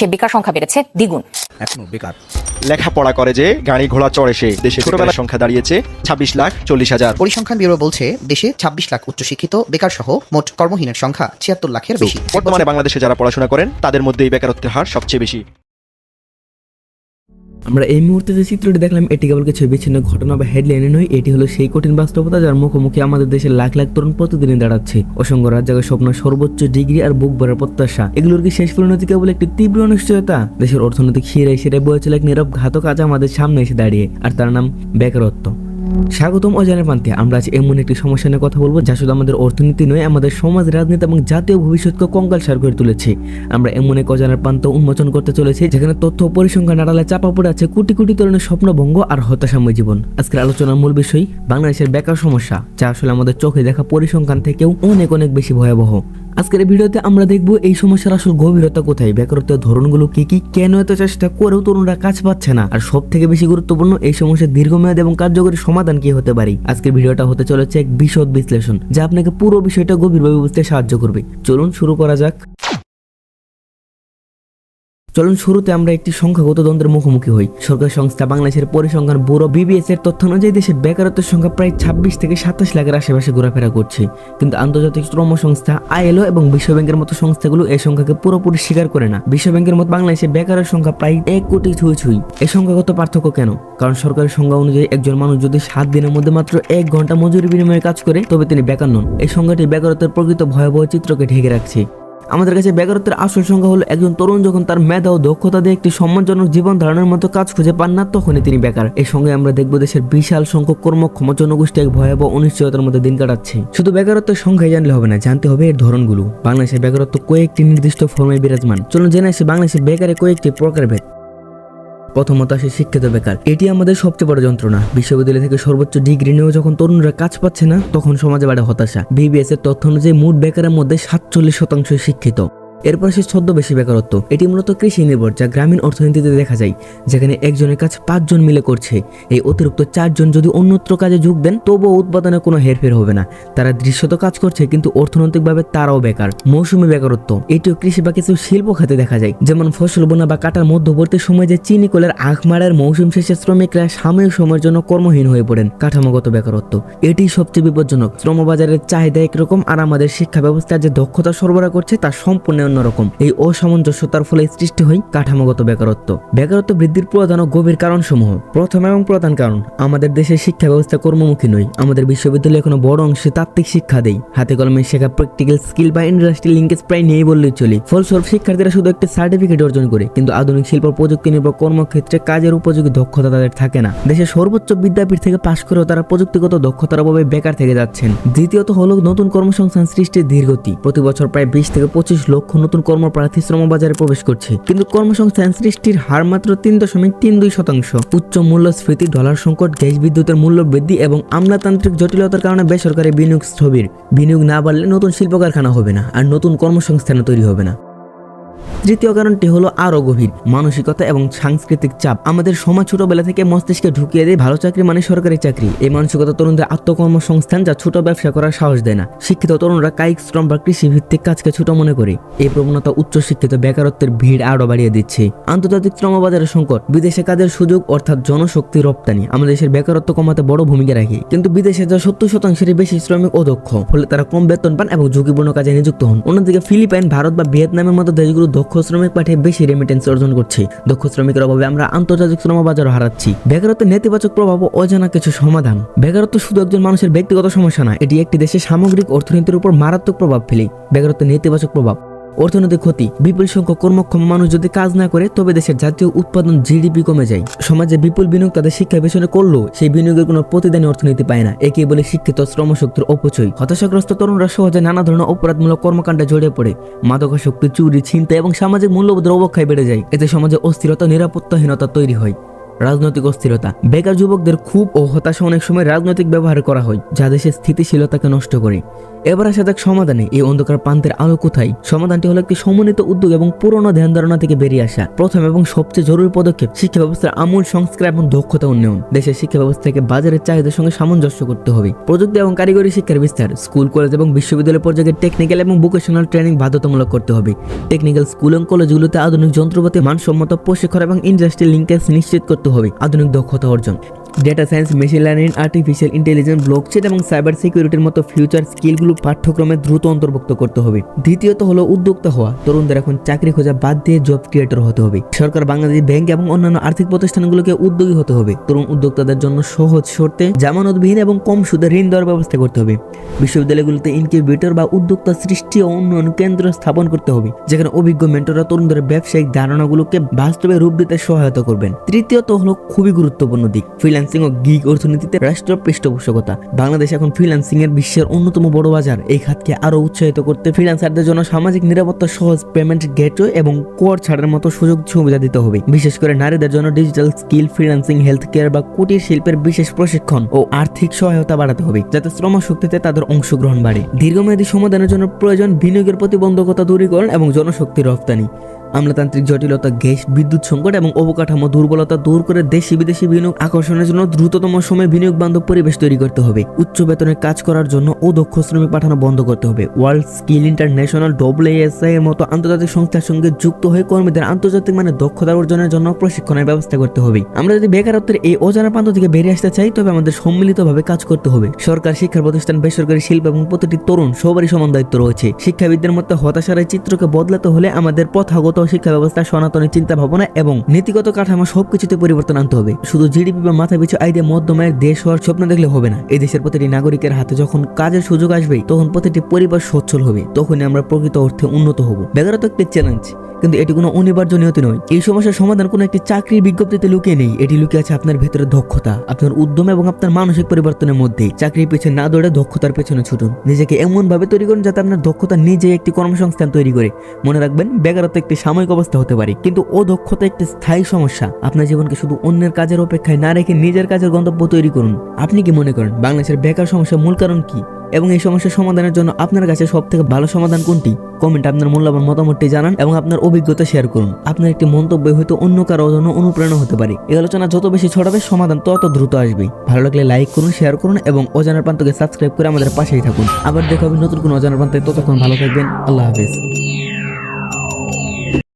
দেশে বেকার সংখ্যা বেড়েছে দ্বিগুণ। এখনো বেকার লেখাপড়া করে যে গাড়ি ঘোড়া চড়ে সে দেশে ছোটবেলার সংখ্যা দাঁড়িয়েছে 26,40,000। পরিসংখ্যান ব্যুরো বলছে দেশে 26 লাখ উচ্চশিক্ষিত বেকার সহ মোট কর্মহীনের সংখ্যা 76 লাখের বেশি। বর্তমানে বাংলাদেশে যারা পড়াশোনা করেন তাদের মধ্যেই বেকারত্বের হার সবচেয়ে বেশি। আমরা এই মুহূর্তে যে চিত্রটি দেখলাম এটি কেবল কিছু বিচ্ছিন্ন ঘটনা বা হেডলাইনে নয়, এটি হলো সেই কঠিন বাস্তবতা যার মুখোমুখি আমাদের দেশের লাখ লাখ তরুণ প্রতিদিনই দাঁড়াচ্ছে। অসংখ্য রাজ্যের স্বপ্ন, সর্বোচ্চ ডিগ্রি আর বুক ভরার প্রত্যাশা, এগুলোর কি শেষ পরিণতি কেবল একটি তীব্র অনিশ্চয়তা? দেশের অর্থনৈতিক শিরায় বয়ে চলে এক নীরব ঘাতক আজ আমাদের সামনে এসে দাঁড়িয়ে, আর তার নাম বেকারত্ব। স্বাগতম অজানের প্রান্তে। আমরা আজ এমন একটি সমস্যা নিয়ে কথা বলবো যা শুধু আমাদের অর্থনীতি নয়, আমাদের সমাজ, রাজনীতি এবং জাতীয় ভবিষ্যৎকে কঙ্কালসার করে তুলেছে। আমরা এমন এক অজানার প্রান্ত উন্মোচন করতে চলেছি যেখানে তথ্য ও পরিসংখ্যান আড়ালে চাপা পড়ে আছে কোটি কোটি তরুণের স্বপ্নভঙ্গ আর হতাশাময় জীবন। আজকের আলোচনার মূল বিষয় বাংলাদেশের বেকার সমস্যা, যা আসলে আমাদের চোখে দেখা পরিসংখ্যান থেকেও অনেক অনেক বেশি ভয়াবহ। আজকের এই ভিডিওতে আমরা দেখব এই সমস্যার আসল গভীরতা কোথায়, বেকারত্বের ধরনগুলো কি কি, কেন এত চেষ্টা করেও তরুণরা কাজ পাচ্ছে না, আর সব থেকে বেশি গুরুত্বপূর্ণ এই সমস্যার দীর্ঘমেয়াদী এবং কার্যকরী সমাধান কি হতে পারে। আজকের ভিডিওটা হতে চলেছে এক বিশদ বিশ্লেষণ যা আপনাকে পুরো বিষয়টা গভীরভাবে বুঝতে সাহায্য করবে। চলুন শুরু করা যাক। চলুন শুরুতে আমরা একটি সংখ্যাগত দ্বন্দ্বের মুখোমুখি হই। সরকারি সংস্থা বাংলাদেশের পরিসংখ্যান ব্যুরো BBS এর তথ্য অনুযায়ী দেশে বেকারত্বের সংখ্যা প্রায় 26 থেকে 27 লাখের আশেপাশে ঘোরাফেরা করছে। কিন্তু আন্তর্জাতিক শ্রম সংস্থা ILO এবং বিশ্বব্যাংকের মতো সংস্থাগুলো এই সংখ্যাকে পুরোপুরি স্বীকার করে না। বিশ্বব্যাংকের মতো বাংলাদেশে বেকারের সংখ্যা প্রায় 1 কোটি ছুঁই। এই সংখ্যাগত পার্থক্য কেন? কারণ সরকারি সংখ্যা অনুযায়ী একজন মানুষ যদি 7 দিনের মধ্যে মাত্র 1 ঘন্টা মজুরি বিনিময়ে কাজ করে তবে তিনি বেকার নন। এই সংখ্যাটি বেকারত্বের প্রকৃত ভয়াবহ চিত্রকে ঢেকে রাখছে। আমাদের কাছে বেকারত্বের আসল সংখ্যা হলো একজন তরুণ যখন তার মেধা ও দক্ষতা দিয়ে একটি সম্মানজনক জীবন ধারণের মতো কাজ খুঁজে পান না, তখনই তিনি বেকার। এই সঙ্গে আমরা দেখব দেশের বিশাল সংখ্যক কর্মক্ষম জনগোষ্ঠী এক ভয়াবহ অনিশ্চয়তার মধ্যে দিন কাটাচ্ছে। শুধু বেকারত্বের সংখ্যাই জানলে হবে না, জানতে হবে এর ধরনগুলো। বাংলাদেশের বেকারত্ব কয়েকটি নির্দিষ্ট ফর্মে বিরাজমান। চলুন জেনে আসি বাংলাদেশের বেকারের কয়েকটি প্রকারভেদ। প্রথমত আসে শিক্ষিত বেকার। এটি আমাদের সবচেয়ে বড় যন্ত্রণা। বিশ্ববিদ্যালয় থেকে সর্বোচ্চ ডিগ্রি নিয়েও যখন তরুণরা কাজ পাচ্ছে না, তখন সমাজে বাড়ে হতাশা। BBS এর তথ্য অনুযায়ী মোট বেকারের মধ্যে 47% শিক্ষিত। এরপর সে ছদ্মবেশী বেকারত্ব। এটি মূলত কৃষি নির্ভর, যা গ্রামীণ অর্থনীতিতে দেখা যায়, যেখানে একজনের কাজ 5 জন মিলে করছে। এই অতিরিক্ত 4 জন যদি অন্যত্র কাজে যোগ দেন তবুও উৎপাদনে কোনো হেরফের হবে না। তারা দৃশ্যত কাজ করছে কিন্তু অর্থনৈতিকভাবে তারাও বেকার। মৌসুমী বেকারত্ব। এটিও কৃষি বা কিছু শিল্প খাতে দেখা যায়, যেমন ফসল বোনা বা কাটার মধ্যবর্তী সময় যে চিনি কলের আখ মারার মৌসুম শেষে শ্রমিকরা সাময়িক সময়ের জন্য কর্মহীন হয়ে পড়েন। কাঠামোগত বেকারত্ব। এটি সবচেয়ে বিপজ্জনক। শ্রমবাজারের চাহিদা একরকম আর আমাদের শিক্ষা ব্যবস্থা যে দক্ষতা সরবরাহ করছে তা সম্পূর্ণ অন্যরকম। এই অসামঞ্জস্যতার ফলে সৃষ্টি হয় কাঠামোগত বেকারত্ব। বেকারত্ব বৃদ্ধির প্রধান ও গভীর কারণসমূহ। প্রথম এবং প্রধান কারণ, আমাদের দেশের শিক্ষা ব্যবস্থা কর্মমুখী নয়। আমাদের বিশ্ববিদ্যালয় এখনো বড় অংশে তাত্ত্বিক শিক্ষা দেয়। হাতে কলমে শেখা প্র্যাকটিক্যাল স্কিল বা ইন্ডাস্ট্রি লিঙ্কেজ প্রায় নেই বললেই চলে। ফলস্বরূপ শিক্ষার্থীরা শুধু একটি সার্টিফিকেট অর্জন করে, কিন্তু আধুনিক শিল্প প্রযুক্তি নির্ভর কর্মক্ষেত্রে কাজের উপযোগী দক্ষতা তাদের থাকে না। দেশের সর্বোচ্চ বিদ্যাপীঠ থেকে পাশ করেও তারা প্রযুক্তিগত দক্ষতার অভাবে বেকার থেকে যাচ্ছেন। দ্বিতীয়ত হলো নতুন কর্মসংস্থান সৃষ্টির ধীরগতি। প্রতি বছর প্রায় 20 থেকে 25 লক্ষ নতুন কর্মপ্রার্থী শ্রমবাজারে প্রবেশ করছে, কিন্তু কর্মসংস্থান সৃষ্টির হার মাত্র 3.32%। উচ্চ মূল্যস্ফীতি, ডলার সংকট, গ্যাস বিদ্যুতের মূল্য বৃদ্ধি এবং আমলাতান্ত্রিক জটিলতার কারণে বেসরকারি বিনিয়োগ স্থবির। বিনিয়োগ না বাড়লে নতুন শিল্প কারখানা হবে না, আর নতুন কর্মসংস্থান তৈরি হবে না। তৃতীয় কারণটি হলো আরো গভীর, মানসিকতা এবং সাংস্কৃতিক চাপ। আমাদের সমাজ ছোটবেলা থেকে মস্তিষ্কে ঢুকিয়ে দেয় ভালো চাকরি মানে সরকারি চাকরি। এই মানসিকতা তরুণদের আত্মকর্মসংস্থান যা ছোট ব্যবসা করার সাহস দেয় না। শিক্ষিত তরুণরা কায়িক শ্রম বা কৃষি ভিত্তিক কাজকে ছোট মনে করে। এই প্রবণতা উচ্চ শিক্ষিত বেকারত্বের ভিড় আরো বাড়িয়ে দিচ্ছে। আন্তর্জাতিক শ্রমবাজারের সংকট। বিদেশে কাজের সুযোগ অর্থাৎ জনশক্তি রপ্তানি আমাদের দেশের বেকারত্ব কমাতে বড় ভূমিকা রাখে, কিন্তু বিদেশে যা 70%-এর বেশি শ্রমিক অদক্ষ, ফলে তারা কম বেতন পান এবং ঝুঁকিপূর্ণ কাজে নিযুক্ত হন। অন্যদিকে ফিলিপাইন, ভারত বা ভিয়েতনামের মতো দেশগুলো দক্ষ শ্রমিক পাঠিয়ে বেশি রেমিটেন্স অর্জন করছে। দক্ষ শ্রমিকের অভাবে আমরা আন্তর্জাতিক শ্রমবাজার হারাচ্ছি। বেকারত্বের নেতিবাচক প্রভাব ও অজানা কিছু সমাধান। বেকারত্ব শুধু একজন মানুষের ব্যক্তিগত সমস্যা না, এটি একটি দেশের সামগ্রিক অর্থনীতির উপর মারাত্মক প্রভাব ফেলে। বেকারত্বের নেতিবাচক প্রভাব: অর্থনৈতিক ক্ষতি। বিপুল সংখ্যক কর্মক্ষম মানুষ যদি কাজ না করে তবে দেশের জাতীয় উৎপাদন GDP কমে যায়। সমাজে বিপুল বিনিয়োগ তাদের শিক্ষা পেছনে করলেও সেই বিনিয়োগের কোনো প্রতিদানী অর্থনীতি পায় না। একেই বলে শিক্ষিত শ্রমশক্তির অপচয়। হতাশাগ্রস্ত তরুণরা সহজে নানা ধরনের অপরাধমূলক কর্মকাণ্ডে জড়িয়ে পড়ে। মাদকাসক্তি, চুরি, ছিনতাই এবং সামাজিক মূল্যবোধের অবক্ষয় বেড়ে যায়। এতে সমাজে অস্থিরতা, নিরাপত্তাহীনতা তৈরি হয়। রাজনৈতিক অস্থিরতা। বেকার যুবকদের ক্ষোভ ও হতাশা অনেক সময় রাজনৈতিক ব্যবহার করা হয়, যা দেশের স্থিতিশীলতাকে নষ্ট করে। এবার আসা যাক সমাধানে। এই অন্ধকার প্রান্তের আলো কোথায়? সমাধানটি হলো একটি সমন্বিত উদ্যোগ এবং পুরনো ধ্যান ধারণা থেকে বেরিয়ে আসা। প্রথম এবং সবচেয়ে জরুরি পদক্ষেপ শিক্ষা ব্যবস্থার আমূল সংস্কার এবং দক্ষতা উন্নয়ন। দেশের শিক্ষা ব্যবস্থাকে বাজারের চাহিদার সঙ্গে সামঞ্জস্য করতে হবে। প্রযুক্তি এবং কারিগরি শিক্ষার বিস্তার, স্কুল, কলেজ এবং বিশ্ববিদ্যালয় পর্যায়ে টেকনিক্যাল এবং ভোকেশনাল ট্রেনিং বাধ্যতামূলক করতে হবে। টেকনিক্যাল স্কুল এবং কলেজগুলোতে আধুনিক যন্ত্রপাতি, মানসম্মত প্রশিক্ষণ এবং ইন্ডাস্ট্রি লিঙ্কেজ নিশ্চিত করতে হবে। আধুনিক দক্ষতা অর্জন, data science, machine learning, artificial intelligence, blockchain এবং সাইবার সিকিউরিটির মতো ফিউচার স্কিলগুলো পাঠ্যক্রমে দ্রুত অন্তর্ভুক্ত করতে হবে। দ্বিতীয়ত হলো উদ্যোক্তা হওয়া। তরুণদের এখন চাকরি খোঁজা বাদ দিয়ে জব ক্রিয়েটর হতে হবে। সরকার, বাংলাদেশ ব্যাংক এবং অন্যান্য আর্থিক প্রতিষ্ঠানগুলোকে উদ্যোগী হতে হবে। তরুণ উদ্যোক্তাদের জন্য সহজ শর্তে জামানতবিহীন এবং কম সুদে ঋণ দেওয়ার ব্যবস্থা করতে হবে। বিশ্ববিদ্যালয়গুলোতে ইনকিউবেটর বা উদ্যোক্তা সৃষ্টি ও উন্নয়ন কেন্দ্র স্থাপন করতে হবে, যেখানে অভিজ্ঞ মেন্টররা তরুণদের ব্যবসায়িক ধারণাগুলোকে বাস্তবে রূপ দিতে সহায়তা করবেন। তৃতীয়ত হলো খুবই গুরুত্বপূর্ণ দিক, ফ্রিল্যান্সিং ও গিগ অর্থনীতিতে রাষ্ট্র পৃষ্ঠপোষকতা। বাংলাদেশ এখন ফ্রিল্যান্সিং এর বিশ্বের অন্যতম বড় বাজার। এই খাতকে আরো উৎসাহিত করতে ফ্রিল্যান্সারদের জন্য সামাজিক নিরাপত্তা, সহজ পেমেন্ট গেটওয়ে এবং কর ছাড়ের মতো সুযোগ সুবিধা দিতে হবে। বিশেষ করে নারীদের জন্য digital skill, freelancing, health care বা কুটির শিল্পের বিশেষ প্রশিক্ষণ ও আর্থিক সহায়তা বাড়াতে হবে, যাতে শ্রম শক্তিতে তাদের অংশগ্রহণ বাড়ে। দীর্ঘমেয়াদী সমাধানের জন্য প্রয়োজন বিনিয়োগের প্রতিবন্ধকতা দূরীকরণ এবং জনশক্তির রপ্তানি। আমলাতান্ত্রিক জটিলতা, গ্যাস, বিদ্যুৎ সংকট এবং অবকাঠামো দুর্বলতা দূর করে দেশি বিদেশি বিনিয়োগ আকর্ষণের জন্য দ্রুততম সময়ে বিনিয়োগ বান্ধব পরিবেশ তৈরি করতে হবে। উচ্চ বেতনে কাজ করার জন্য অদক্ষ শ্রমিক পাঠানো বন্ধ করতে হবে। ওয়ার্ল্ড স্কিল ইন্টারন্যাশনাল, WSI এর মতো আন্তর্জাতিক সংস্থার সঙ্গে যুক্ত হয়ে কর্মীদের আন্তর্জাতিক মানে দক্ষতা অর্জনের জন্য প্রশিক্ষণের ব্যবস্থা করতে হবে। আমরা যদি বেকারত্বের এই অজানা প্রান্ত থেকে বেরিয়ে আসতে চাই, তবে আমাদের সম্মিলিতভাবে কাজ করতে হবে। সরকার, শিক্ষা প্রতিষ্ঠান, বেসরকারি শিল্প এবং প্রতিটি তরুণ সবারই সমান দায়িত্ব রয়েছে। শিক্ষাবিদদের মধ্যে হতাশার এই চিত্রকে বদলাতে হলে আমাদের প্রথাগত শিক্ষা ব্যবস্থা, সনাতনী চিন্তা ভাবনা এবং নীতিগত কাঠামো সবকিছুতে পরিবর্তন আনতে হবে। শুধু জিডিপি বা মাথা পিছু আয় দিয়ে মধ্যমায়ের দেশ হওয়ার স্বপ্ন দেখলে হবে না। এই দেশের প্রতিটি নাগরিকের হাতে যখন কাজের সুযোগ আসবে, তখন প্রতিটি পরিবার সচ্ছল হবে। তখনই আমরা প্রকৃত অর্থে উন্নত হব। বেকারত্ব একটি চ্যালেঞ্জ, কিন্তু এটি কোনো অনিবার্য নিয়তি নয়। এই সমস্যার সমাধান কোনো একটি চাকরির বিজ্ঞপ্তিতে লুকিয়ে নেই। এটি লুকিয়ে আছে আপনার ভেতরে দক্ষতা, আপনার উদ্যম এবং আপনার মানসিক পরিবর্তনের মধ্যে। চাকরির পেছনে না দৌড়ে দক্ষতার পেছনে ছুটুন। নিজেকে এমন ভাবে তৈরি করুন যাতে আপনার দক্ষতা নিজে একটি কর্মসংস্থান তৈরি করে। মনে রাখবেন, বেকারত্ব একটি সাময়িক অবস্থা হতে পারে, কিন্তু অদক্ষতা একটি স্থায়ী সমস্যা। আপনার জীবনকে শুধু অন্যের কাজের অপেক্ষায় না রেখে নিজের কাজের গন্তব্য তৈরি করুন। আপনি কি মনে করেন বাংলাদেশের বেকার সমস্যার মূল কারণ কি, এবং এই সমস্যার সমাধানের জন্য আপনার কাছে সবথেকে ভালো সমাধান কোনটি? কমেন্টে আপনার মূল্যবান মতামতটি জানান এবং আপনার অভিজ্ঞতা শেয়ার করুন। আপনার একটি মন্তব্য হয়তো অন্য কারো জন্য অনুপ্রেরণা হতে পারে। এই আলোচনা যত বেশি ছড়াবে, সমাধান তত দ্রুত আসবে। ভালো লাগলে লাইক করুন, শেয়ার করুন এবং অজানার প্রান্তকে সাবস্ক্রাইব করে আমাদের পাশেই থাকুন। আবার দেখা হবে নতুন কোনো অজানার প্রান্তে। ততক্ষণ ভালো থাকবেন। আল্লাহ হাফেজ।